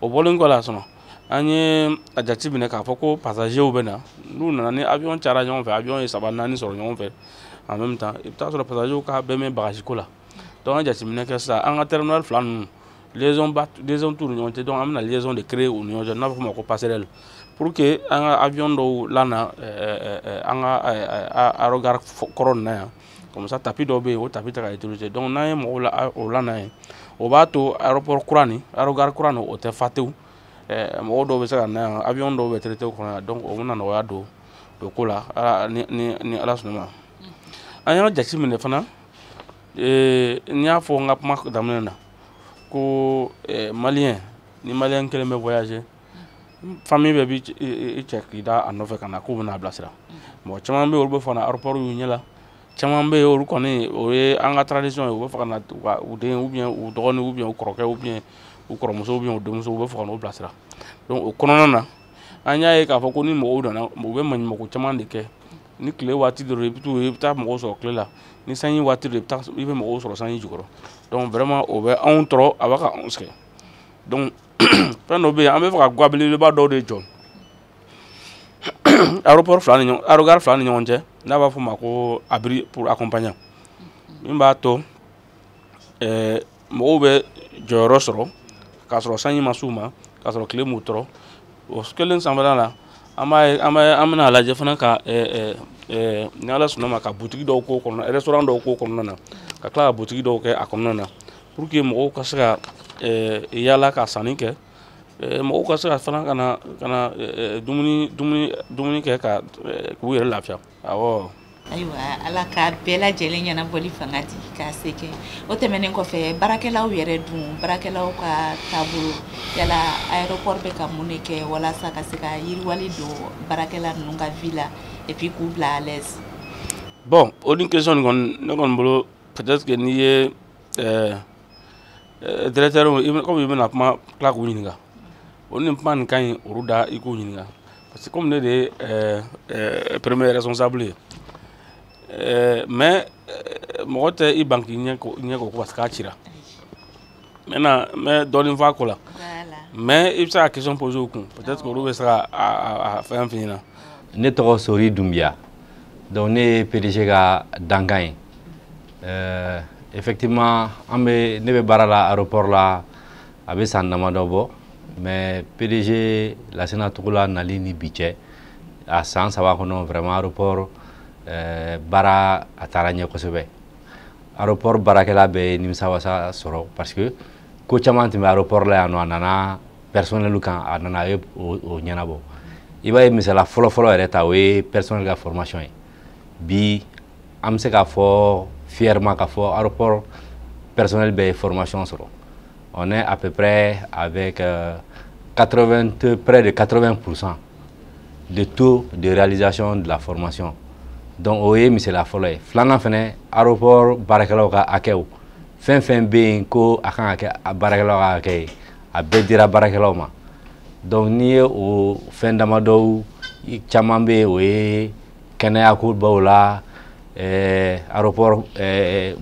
o bɔlen kɔ la sinon an ye a jateminɛ k'a fɔ ko passagers bɛ na n'u nana ni avion cayara ɲɔgɔn fɛ avion ye 3 4 sɔrɔ ɲɔgɔn fɛ en même temps i bɛ taa sɔrɔ passagers ka bɛɛ mɛn bagage ko la donc an jateminɛ kɛ sisan an ka terminal 2 ninnu liaison t'u ni ɲɔgɔn cɛ donc an bɛna liaison de créer u ni ɲɔgɔn cɛ n'a bɛ fɔ o ma ko passerelle pour que an ka avion dɔw lana an ka aérogare kɔrɔ nin na yan comme ça tapis dɔw bɛ yen o tapis tɛ ka utiliser donc n'an ye mɔgɔw o lana yen o b'a to aéroport kura nin aérogare kura nin o tɛ fa tewu mɔgɔw dɔw bɛ se ka na yan avion dɔw bɛ traiter o kɔnɔ yan donc o bɛna nɔgɔya don ko la ni Ala sɔnna ma an y'a jateminɛ fana n y'a fɔ n ka kuma daminɛ na ko maliyɛn ni maliyɛn kelen bɛ voyager famille bɛɛ b'i cɛ k'i da a nɔfɛ ka na k'u bɛna a bilasira mɔgɔ caman bɛ yen olu bɛ fɔ na aéroport y'u ɲɛ la caman bɛ yen olu kɔni o ye an ka tradition ye u bɛ fɛ ka na u den ou bien u dɔgɔnin ou bien u kɔrɔkɛ ou bien u kɔrɔmuso ou bien u denmuso u bɛ fɛ ka n'u bilasira donc o kɔnɔna na an y'a ye k'a fɔ ko ni mɔgɔw nana u bɛ maɲumanko caman de kɛ ni tile waati dɔrɔn i bɛ taa mɔgɔw sɔrɔ tile la ni sanji waati dɔrɔn i bɛ mɔgɔw sɔrɔ sanji jukɔrɔ donc vraiment o bɛ anw tɔɔrɔ a b'a ka anw sɛgɛn donc fɛn dɔ bɛ yen an bɛ fɛ ka ga belebeleba dɔw de jɔ aéroport aérogare 2 ni ɲɔgɔn cɛ n'a b'a fɔ o ma ko abri pour accompagnant min b'a to mɔgɔw bɛ jɔyɔrɔ sɔrɔ k'a sɔrɔ sanji ma s'u ma k'a sɔrɔ tile m'u tɔɔrɔ o kelen sanfɛla la an bɛna lajɛ fana ka ni Ala sɔnna ma ka butigi dɔw k'o kɔnɔna restaurant dɔw k'o kɔnɔna na ka tila ka butigi dɔw kɛ a kɔnɔna na pour que mɔgɔw ka se ka yaala ka sanni kɛ mɔgɔw ka se ka fana ka na dumuni kɛ ka k'u yɛrɛ lafiya awɔ. Ayiwa Ala ka bɛɛ lajɛlen ɲɛnabɔli fanga di k'a se kɛ o tɛmɛnen kɔfɛ baarakɛlaw yɛrɛ dun baarakɛlaw ka taabolo yala aéroport bɛ ka mun de kɛ walasa ka se ka yiriwali don baarakɛla ninnu ka vie la et puis k'u bila à l'aise. Bon o ni question nin kɔni ne kɔni bolo peut-être que n'i ye directeur comme i bɛna kuma tila k'u ɲininka o ni kuma nin ka ɲi olu da i k'u ɲininka parce que comme ne de ye premier responsable ye mais mɔgɔ tɛ i ban k'i ɲɛ ko parce que a cira maintenant mais dɔɔnin fɔ a ko la mais i bɛ se ka question poser o kun peut-être que olu bɛ se ka a fɛn f'i ɲɛna. Ne tɔgɔ Sori Doumbia donc ne ye PDG ka dankan ye effectivement ne bɛ baara la aéroport la a bɛ san damadɔ bɔ mais PDG Lasina Togola nali ni bi cɛ a san 3 kɔnɔ vraiment aéroport baara a taara ɲɛ kosɛbɛ aéroport baarakɛla bɛ ye nimisa wasa sɔrɔ parce que ko caman tun bɛ aéroport la yan nɔ a nana personnel kan a nana a ye o ɲɛnabɔ i b'a ye misala fɔlɔ-fɔlɔ yɛrɛ ta o ye personnel ka formation ye bi an bɛ se k'a fɔ fièrement k'a fɔ aéroport personnel bɛ formation sɔrɔ on est à peu près avec près de 80% de taux de réalisation de la formation donc o ye misala fɔlɔ ye filanan fɛnɛ aéroport baarakɛlaw ka hakɛw fɛn fɛn bɛ yen ko a kan ka kɛ baarakɛlaw ka hakɛ ye a bɛɛ dira baarakɛlaw ma donc n'i ye o fɛn damadɔw caman bɛ yen o ye kɛnɛyako b'o la aéroport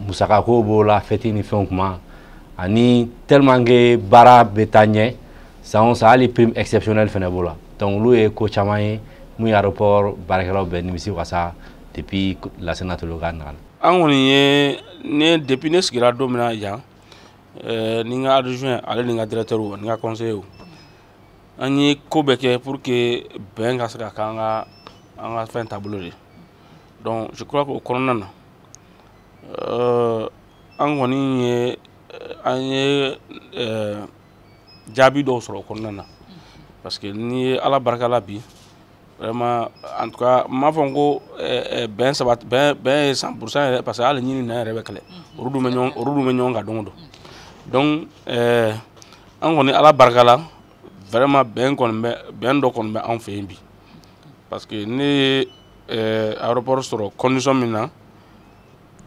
musakako b'o la fɛti ni fɛnw kuma ani tellement que baara bɛ taa ɲɛ san o san hali prime exceptionnelle fɛnɛ b'o la donc olu ye ko caman ye mun ye aéroport baarakɛlaw bɛ nimisi wasa depuis Lasina Togola ka nana. An kɔni ye depuis ne sigira don min na yan ni n ka adjoint ale ni n ka directeur ni n ka conseiller an ye ko bɛɛ kɛ pour que bɛn ka se ka kɛ an ka fɛn taabolo de donc je crois que o kɔnɔna na an kɔni ye jaabi dɔw sɔrɔ o kɔnɔna na parce que ni ye ala barika la bi vraiment en tout cas m'a fɔ ko bɛn ye 100% yɛrɛ parce que hali ɲini na yɛrɛ bɛ kɛlɛ olu dun bɛ ɲɔgɔn kan don o don donc an kɔni ala barika la vraiment bɛn dɔ kɔni bɛ anw fɛ yen bi parce que ne ye aéroport sɔrɔ condition min na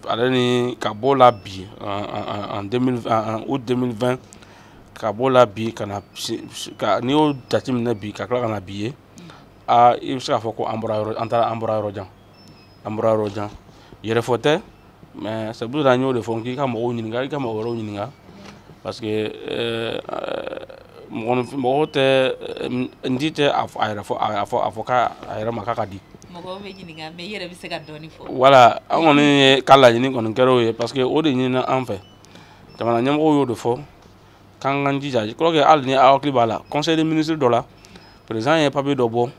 ale ni ka bɔ la bi en août 2020 ka bɔ la bi ka na n'i y'o jateminɛ bi ka tila ka na bi ye i bɛ se k'a fɔ ko an bɔra yɔrɔ jan yɛrɛfɔ tɛ mais c'est pour ça n y'o de fɔ k'i ka mɔgɔw ɲininka i ka mɔgɔ wɛrɛw ɲininka parce que mɔgɔ tɛ n di tɛ a fɔ k'a yɛrɛ ma k'a ka di mɔgɔw bɛ ɲininka mais i yɛrɛ bɛ se ka dɔɔni fɔ voilà an kɔni ye ka laɲini kɔni kɛra o ye parce que o de ɲinina an fɛ jamana ɲɛmɔgɔw y'o de fɔ k'an k'an jija je crois que hali ni aw hakili b'a la conseil des ministres dɔ la président ye papier dɔ bɔ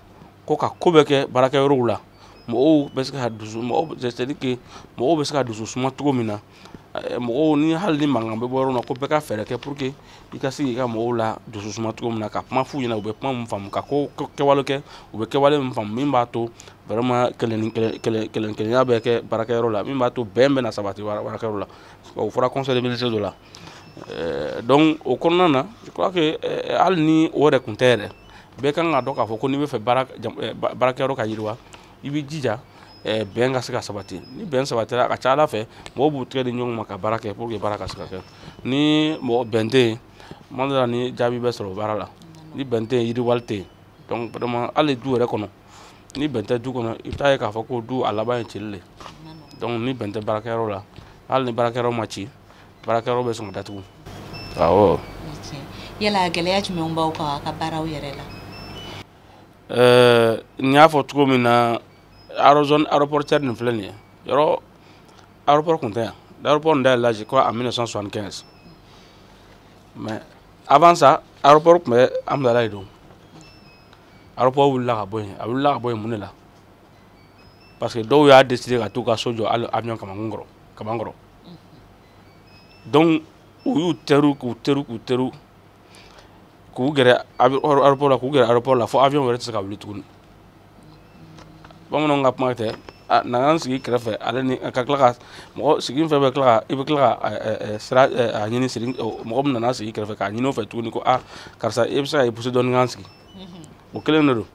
ko ka ko bɛɛ kɛ baarakɛyɔrɔw la mɔgɔw bɛ se ka c'est-à-dire que mɔgɔw bɛ se ka dusu suma cogo min na mɔgɔw ni hali ni mankan bɛ bɔ yɔrɔ la ko bɛɛ ka fɛɛrɛ kɛ pour que i ka se k'i ka mɔgɔw la dusu suma cogo min na ka kuma f'u ɲɛna u bɛ kuma min faamu ka ko kɛwale kɛ u bɛ kɛwale min faamu min b'a to vraiment kelen-kelenya bɛ kɛ baarakɛyɔrɔ la min b'a to bɛn bɛ na sabati baarakɛyɔrɔ la o fɔra conseil des ministres dɔ la donc o kɔnɔna na je crois que hali ni o yɛrɛ kun tɛ yɛrɛ bɛɛ kan ka dɔn k'a fɔ ko n'i bɛ fɛ baarakɛyɔrɔ ka yiriwa i b'i jija bɛn ka se ka sabati ni bɛn sabatira a ka ca ala fɛ mɔgɔw b'u tigɛ di ɲɔgɔn ma ka baara kɛ pour que baara ka se ka kɛ ni mɔgɔ bɛn tɛ yen tuma dɔ la ni jaabi bɛ sɔrɔ baara la ni bɛn tɛ yen yiriwali tɛ yen donc vraiment hali du yɛrɛ kɔnɔ ni bɛn tɛ du kɔnɔ i bɛ taa ye k'a fɔ ko du a laban ye cili le donc ni bɛn tɛ baarakɛyɔrɔ la hali ni baarakɛyɔrɔ ma ci baarakɛyɔrɔ bɛ sɔn ka datugu awɔ. yala gɛlɛya jumɛn b'aw kan a ka baaraw yɛrɛ la. n y'a fɔ cogo min na aéroportière nin filɛ nin ye yɔrɔ aéroport kun tɛ yan l'aéroport nin dayɛlɛla je crois en 1975 mais avant ça aéroport kun bɛ Amudalayi don aéroport wulila ka bɔ yen a wulila ka bɔ yen mun de la parce que dɔw y'a décidé ka t'u ka so jɔ hali avion kaman kɔrɔ donc u y'u teru k'u gɛrɛ aéroport la fo avion wɛrɛ tɛ se ka wuli tuguni bamananw ka kuma tɛ na an sigi kɛrɛfɛ ale ni ka tila ka mɔgɔ sigi fɛn bɛ tila i bɛ tila ka sira a ɲini mɔgɔ min nana sigi kɛrɛfɛ k'a ɲini o fɛ tuguni ko karisa i bɛ se ka i poussé dɔɔni k'an sigi o kelen de don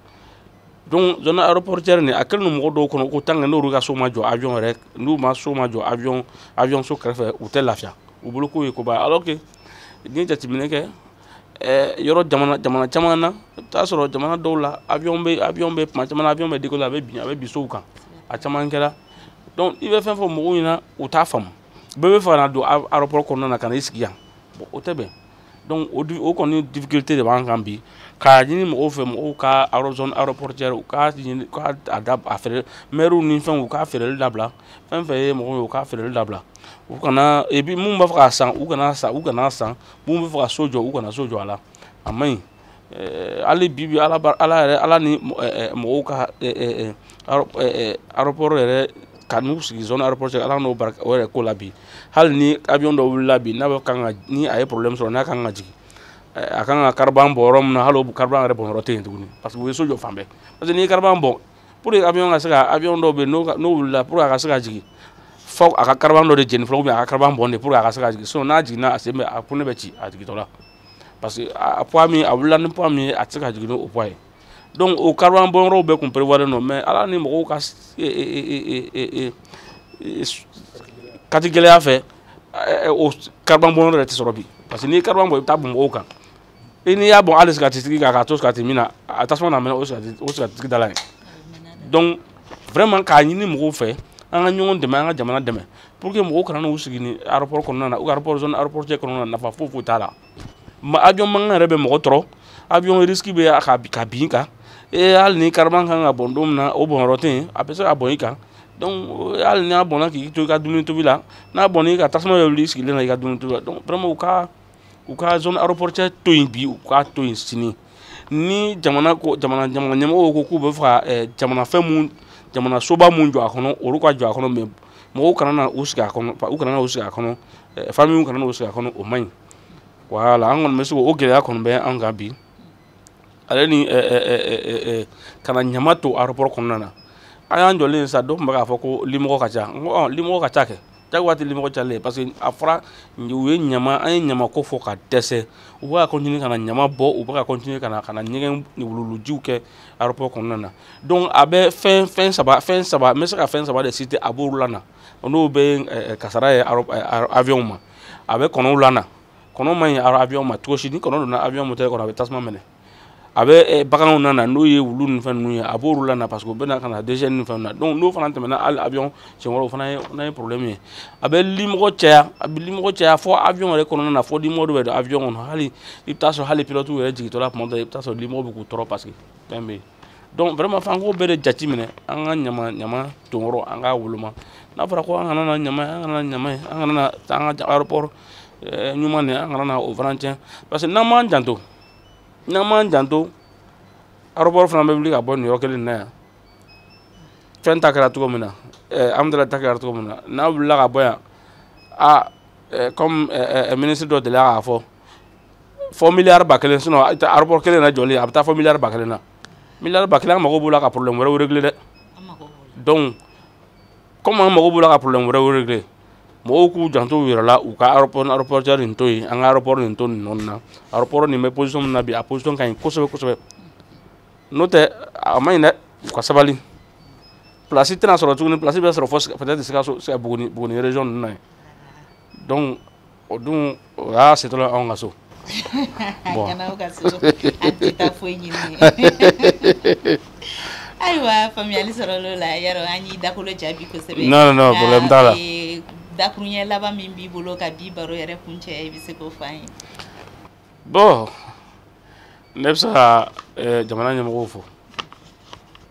donc zone aéroportière nin a kɛlen don mɔgɔ dɔw kɔnɔ ko tant que n'olu ka so ma jɔ avion yɛrɛ n'u ma so ma jɔ avion so kɛrɛfɛ u tɛ lafiya u bolo k'o ye ko ba alors que n'i ye jateminɛ kɛ yɔrɔ jamana caman na i bɛ taa sɔrɔ jamana dɔw la avion bɛ tuma caman avion bɛ décoller a bɛ bin sow kan a caman kɛra donc i bɛ fɛn fɔ mɔgɔw ɲɛna u t'a faamu bɛɛ bɛ fɛ ka na don aéroport kɔnɔna na ka na i sigi yan bon o tɛ bɛn donc o kɔni difficulté de b'an kan bi k'a ɲini mɔgɔw fɛ mɔgɔw ka zone aéroportière u k'a ɲini k'a a fɛɛrɛ maires ni fɛnw u k'a feereli dabila fɛn fɛn ye mɔgɔw ye u k'a feereli dabila u kana et puis mun b'a fɛ k'a san u kana san mun bɛ fɛ ka so jɔ u kana so jɔ a la a man ɲi hali bibi ala ni mɔgɔw ka aéroport yɛrɛ ka n'u sigi zone aéroportière ala n'o barika o yɛrɛ ko la bi hali ni avion dɔ wulila bi n'a bɛ kan ka ni a ye problème sɔrɔ n'a kan ka jigin a kan ka carburant bɔ yɔrɔ min na hali o carburant yɛrɛ bɔn yɔrɔ tɛ yen tuguni parce que u ye so jɔ fan bɛɛ parce que n'i ye carburant bɔ pour que avion ka se ka avion dɔw bɛ yen n'o wulila pour que a ka se ka jigin fo a ka carburant dɔ de jeni fɔlɔ ou bien a ka carburant bɔn de pour que a ka se ka jigin sinon n'a jiginna a sen bɛ a pneu bɛ ci a jigintɔ la parce que a poids min a wulila ni poids min ye a tɛ se ka jigin n'o poids ye donc o carburant bɔn yɔrɔw bɛɛ kun prévoilen non mais ala ni mɔgɔw ka kati gɛlɛya fɛ o carburant bɔn yɔrɔ yɛrɛ tɛ sɔrɔ bi parce que n'i ye carburant bɔ i bɛ taa bɔn mɔgɔw kan n'i y'a bɔn hali sigatitigi kan k'a to sigatigi min na a tasuma na mɛnɛ o sigatigi da la yen donc vraiment k'a ɲini mɔgɔw fɛ an ka ɲɔgɔn dɛmɛ an ka jamana dɛmɛ pour que mɔgɔw kana n'u sigi ni aéroport kɔnɔna na ou zone aéroportière kɔnɔna na nafa foyi t'a la avion mankan yɛrɛ bɛ mɔgɔ tɔɔrɔ avion risque bɛ ka bin kan hali ni carburant kan ka bɔn don min na o bɔn yɔrɔ tɛ yen a bɛ se ka bɔn i kan donc hali n'a bɔnna k'i to i ka dumuni tobi la n'a bɔnna i ka tasuma bɛ wuli i sigilen na i ka dumuni tobi la donc vraiment u ka zone aéroportière to yen bi u k'a to yen sini ni jamana ɲɛmɔgɔw ko k'u bɛ fɛ ka jamana soba mun jɔ a kɔnɔ olu ka jɔ a kɔnɔ mais mɔgɔw kana na u sigi a kɔnɔ u kana na u sigi a kɔnɔ famille kana na u sigi a kɔnɔ o man ɲi voilà an kɔni bɛ se o gɛlɛya kɔni bɛ an kan bi ale ni kana ɲama to aéroport kɔnɔna na an y'an jɔlen sa dɔ tun bɛ k'a fɔ ko limɔgɔ ka ca n ko limɔgɔ ka ca kɛ jagoya tɛ limɔgɔ calen parce que a fɔra u ye ɲama an ye ɲama ko fɔ ka dɛsɛ u bɛ ka continuer ka na ɲama bɔ u bɛ ka continuer ka na ɲɛgɛn ni wuluwulujiw kɛ aéroport kɔnɔna na donc a bɛ fɛn saba n bɛ se ka fɛn saba de citer a b'olu la na n'o bɛ kasara ye avion ma a bɛ kɔnɔw la na kɔnɔ man ɲi avion ma cogo si ni kɔnɔ donna avion moteur kɔnɔ a bɛ tasuma minɛ a bɛ baganw na n'o ye wulu ni fɛn ninnu ye a b'olu la na parce que u bɛ na ka na DG ni fɛnw na donc n'o fana tɛmɛna hali avion siɲɛ wɛrɛ o fana ye problème ye a bɛ limɔgɔ caya fɔ avion yɛrɛ kɔnɔna na fɔ limɔgɔ dɔ bɛ don avion kɔnɔ hali i bɛ taa sɔrɔ hali pilote yɛrɛ jigintɔ la tuma dɔ i bɛ taa sɔrɔ limɔgɔ bɛ k'u tɔɔrɔ parce que fɛn bɛ yen donc vraiment f'an k'o bɛɛ de jate minɛ an ka ɲama ton yɔrɔ an k'a woloma n'a fɔra ko an kana na ɲama ye an kana na an ka aéroport ɲuman de an kana na o fana tiɲɛ parce que n'an m'an janto aéroport fana bɛ wuli ka bɔ nin yɔrɔ kelen na yan fɛn ta kɛra cogo min na Amdala ta kɛra cogo min na n'a wulila ka bɔ yan comme ministre dɔ delila k'a fɔ miliyari ba kelen sinon aéroport kelen na jɔli a bɛ taa fɔ miliyari ba kelen na miliyari ba kelen an mago b'o la ka problème wɛrɛw régler dɛ donc comme an mago b'o la ka problème wɛrɛw régler mɔgɔw k'u janto u yɛrɛ la u ka aéroportière nin to yen an ka aéroport nin to nin nɔ nin na aéroport nin bɛ position min na bi a position ka ɲi kosɛbɛ kosɛbɛ n'o tɛ a ma ɲi dɛ u ka sabali place tɛna sɔrɔ tuguni place bɛ sɔrɔ fɔ peut-être Sikaso Buguni région ninnu na yen donc o dun o y'a setɔla anw ka so bon an tɛ taa foyi ɲini ayiwa faamuyali sɔrɔla o la yarɔ an y'i dakolo jaabi kosɛbɛ non problème t'a la dakuruɲɛ laban min b'i bolo ka bi baro yɛrɛ kuncɛ i bɛ se k'o fɔ an ye bon ne bɛ se ka jamana ɲɛmɔgɔw fɔ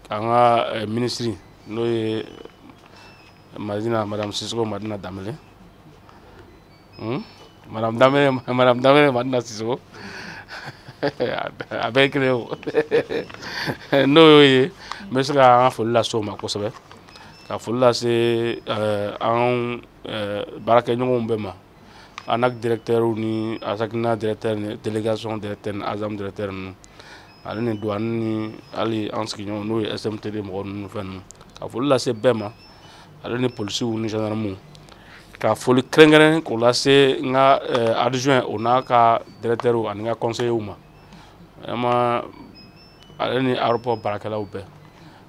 k'an ka ministre n'o ye madame Sisoko Madina Dembele madame Dembele Madina Sisoko a bɛɛ kelen o n'o y'o ye n bɛ se ka an ka foli lase o ma kosɛbɛ ka foli lase an baarakɛɲɔgɔnw bɛɛ ma ANAC directeur ni ASACNA directeur ni délégation directeur ni ASAM directeur ninnu ale ni douane ni hali an sigiɲɔgɔn n'o ye SMTD mɔgɔ ninnu fɛn ninnu ka foli lase bɛɛ ma ale ni polisiw ni gendarmew ka foli kɛrɛnkɛrɛn k'o lase n ka adjoint o n'a ka directeur ani n ka conseiller ma vraiment ale ni aéroport baarakɛlaw bɛɛ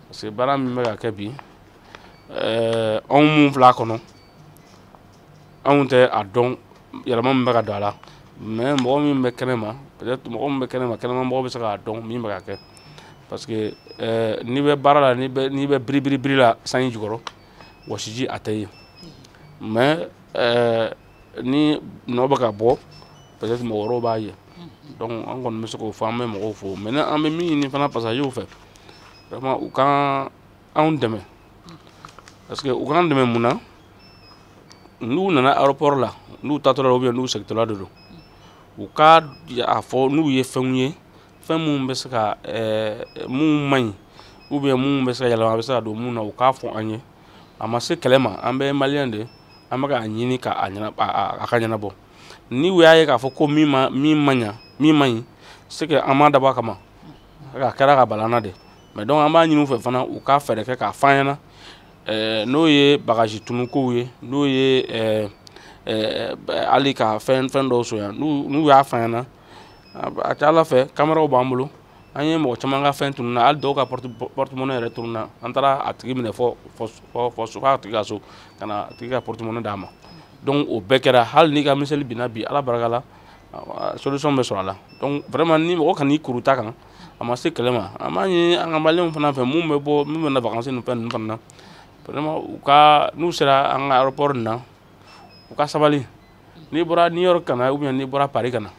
parce que baara min bɛ ka kɛ bi anw mun filɛ a kɔnɔ anw tɛ a dɔn yɛlɛma min bɛ ka don a la mais mɔgɔ min bɛ kɛnɛma peut-être mɔgɔ min bɛ kɛnɛma mɔgɔ bɛ se k'a dɔn min bɛ ka kɛ parce que n'i bɛ baara la n'i bɛ biri la sanji jukɔrɔ wasiji atay mais ni no baka bo peut-être mo woro ba ye donc on gon me ko famé mo fo mais na amé mi ni fana passage au fait vraiment ou quand on demain parce que ou quand demain muna nous nana aéroport là nous tatola ou bien nous secteur là de ou ka a fo nous ye fenye fen mun be se ka mun man ou bien mun be se ka yala be se ka do mun na ou ka fo anye ama se kelema ambe malien de amaka anyini ka anyana akanyana bo ni we aye ka fo ko mi manya se ke amada ba kama ka kara ka balana de mais donc amba nyinu fe fana ou ka fere ke ka fanyana no ye bagage tunu ko ye no ye ali ka fen do so ya nu ya fanyana atala fe camera o bambulo anye mo chamanga fen tunna al do ka porte-monnaie returna antara atigi mine fo so fa tiga so kana tiga porte-monnaie dama donc o bekera hal ni ka misel binabi ala baragala solution be so ala donc vraiment ni mo kan ni kuruta kan ama se kelema ama ni anga malem fana fe mum be bo mum na vacances nu pen fana vraiment u ka nu sera anga aéroport na u ka sabali ni bora New York kana ou bien ni bora Paris kana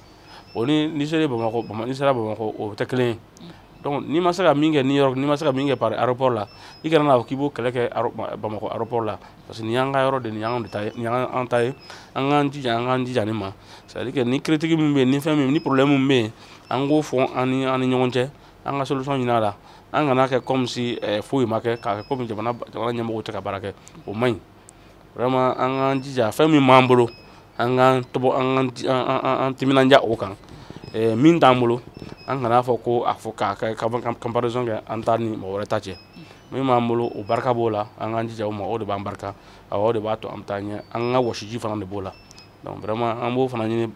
oni ni sera Bamako o teklen donc ni masaka minge New York ni masaka minge par aéroport là ikana na kibo keleke Bamako aéroport là parce que ni anga euro de ni anga détail ni anga antaye anga nji ni ma c'est à dire que ni critique mumbe ni fait ni problème mumbe ango fond ani nyonje anga solution ni la anga na ke comme si fouille make ka comme jabana nyamo te ka barake o main vraiment anga nji fait mi mambolo anga tobo anga timinanja o kan min dambulo anga na foko afoka ka comparaison ga antani mo wala tache mi mambulo o barka bola anga nji jaw mo o de barka o de bato amtanya anga washiji fana de bola donc vraiment ambo fana ni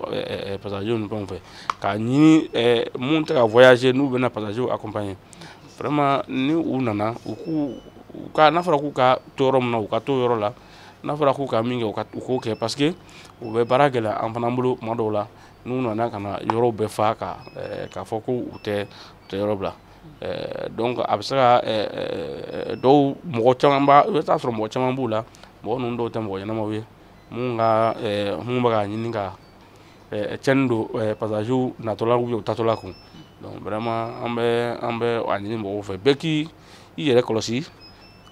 passager nous peut faire ka ni monter à voyager nous bena passager accompagner vraiment ni u nana u ka na fara ku ka torom na u ka to yoro la na fara ku ka minge u ko ke parce que u be baragela am fana mbulu madola nous nana kana yoro be fa ka foko u te yoro bla donc absaka do mo chamba ta so mo chamba bula mo nun do tembo yana mawe munga mumba nyinga chendo passager natola ou tatola ko donc vraiment ambe wani mo fe beki yere kolosi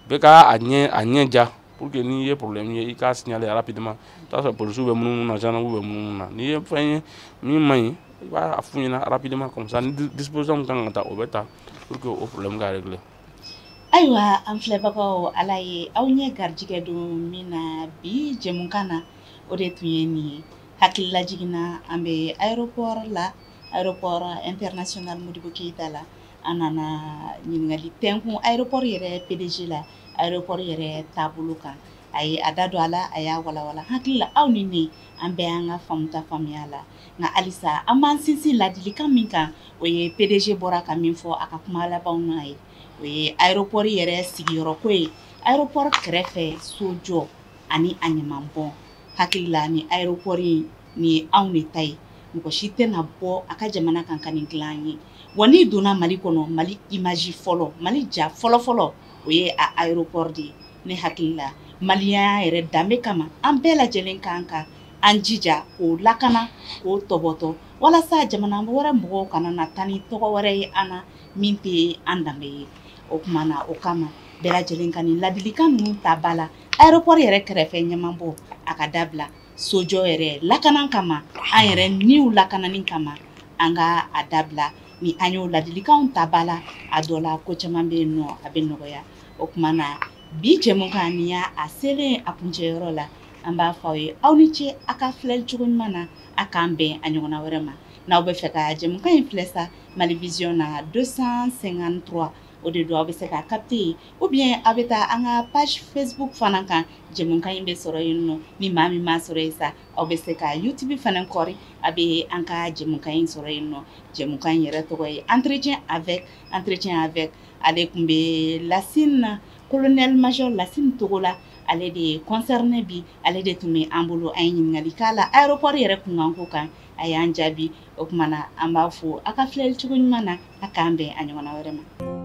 beka anye ja pour que ni ye problème ye ka signaler rapidement ta so police be munu na jana be munu na ni ye fanye mi mai ba afunyina rapidement comme ça disposition kan ta obeta pour que au problème ga régler aywa an filɛbagaw ala ye aw ɲɛ garijigɛ don min na bi jɛmukan o de tun ye nin ye hakilila jiginna an bɛ aéroport la aéroport international Modibo Keyita la an nana ɲininkali tɛnkun aéroport yɛrɛ PDG la aéroport yɛrɛ taabolo kan a ye a da don a la a y'a walawala hakilila aw ni ne an bɛɛ y'an ka faamuta faamuya la nka halisa an b'an sinsin ladilikan min kan o ye PDG bɔra ka min fɔ a ka kuma labanw na ye o ye aéroport yɛrɛ sigiyɔrɔ ko ye aéroport kɛrɛfɛ sojɔ ani a ɲamanbɔn hakilila ni aéroport ni anw de ta ye mɔgɔ si tɛna bɔ a ka jamana kan ka nin dilan an ye wa n'i donna Mali kɔnɔ Mali image fɔlɔ Mali ja fɔlɔfɔlɔ o ye a aéroport de ye ne hakilila maliyɛnya yɛrɛ danbe kama an bɛɛ lajɛlen kan ka an jija k'o lakana k'o tɔbɔtɔ walasa jamana wɛrɛ mɔgɔw kana na taa ni tɔgɔ wɛrɛ ye an na min tɛ an danbe ye o kuma na o kama bɛɛ lajɛlen ka nin ladilikan ninnu ta ba la aéroport yɛrɛ kɛrɛfɛ ɲamanbɔ a ka dabila sojɔ yɛrɛ lakana kama an yɛrɛ niw lakanani kama an ka a dabila ni an y'o ladilikanw ta ba la a dɔ la ko caman bɛ yen nɔ a bɛ nɔgɔya o kuma na bi jɛmukan ni y'a selen a kuncɛyɔrɔ la an b'a fɔ aw ye aw ni ce a ka filɛli cogo ɲuman na a k'an bɛn a ɲɔgɔnna wɛrɛ ma n'aw bɛ fɛ ka jɛmukan in filɛ sa Mali Vision na 253 o de don aw bɛ se ka capter yen ou bien aw bɛ taa an ka page Facebook fana kan jɛmukan in bɛ sɔrɔ yen nɔ ni maa min m'a sɔrɔ yen sa aw bɛ se ka YouTube fana kɔri a bɛ an ka jɛmukan in sɔrɔ yen nɔ jɛmukan in yɛrɛ tɔgɔ ye entretien avec ale tun bɛ Lasine colonel major Lasine Togola ale de ye concerné bi ale de tun bɛ an bolo an ye ɲininkali k'a la aéroport yɛrɛ kunkanko kan a y'an jaabi o kuma na an b'a fɔ a ka filɛli cogo ɲuman na a k'an bɛn a ɲɔgɔnna wɛrɛ ma.